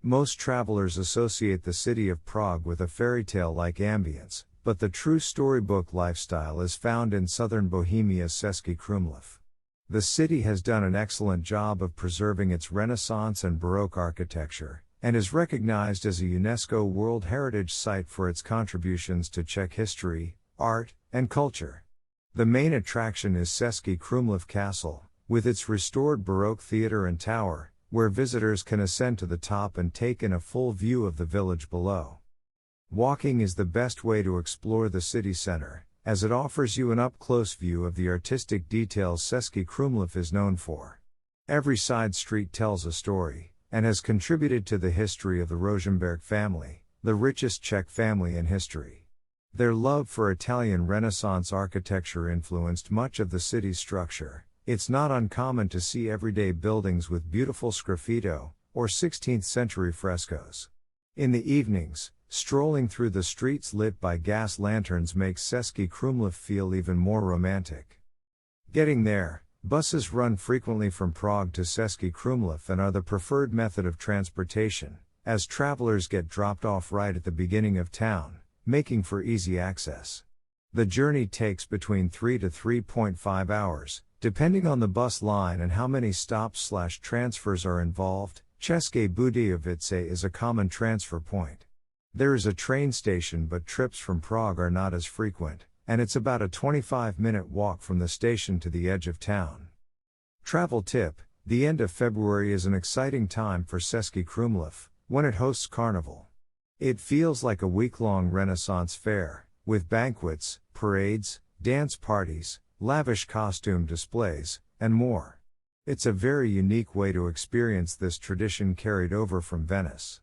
Most travelers associate the city of Prague with a fairy tale-like ambience, but the true storybook lifestyle is found in southern Bohemia's Český Krumlov. The city has done an excellent job of preserving its Renaissance and Baroque architecture, and is recognized as a UNESCO World Heritage Site for its contributions to Czech history, art, and culture. The main attraction is Český Krumlov Castle, with its restored Baroque theater and tower, where visitors can ascend to the top and take in a full view of the village below. Walking is the best way to explore the city center, as it offers you an up-close view of the artistic details Český Krumlov is known for. Every side street tells a story, and has contributed to the history of the Rožmberk family, the richest Czech family in history. Their love for Italian Renaissance architecture influenced much of the city's structure. It's not uncommon to see everyday buildings with beautiful sgraffito, or 16th century frescos. In the evenings, strolling through the streets lit by gas lanterns makes Český Krumlov feel even more romantic. Getting there, buses run frequently from Prague to Český Krumlov and are the preferred method of transportation, as travelers get dropped off right at the beginning of town, making for easy access. The journey takes between 3 to 3.5 hours, depending on the bus line and how many stops/transfers are involved. České Budějovice is a common transfer point. There is a train station, but trips from Prague are not as frequent, and it's about a 25-minute walk from the station to the edge of town. Travel tip: the end of February is an exciting time for Český Krumlov, when it hosts Carnival. It feels like a week-long Renaissance fair, with banquets, parades, dance parties, lavish costume displays, and more. It's a very unique way to experience this tradition carried over from Venice.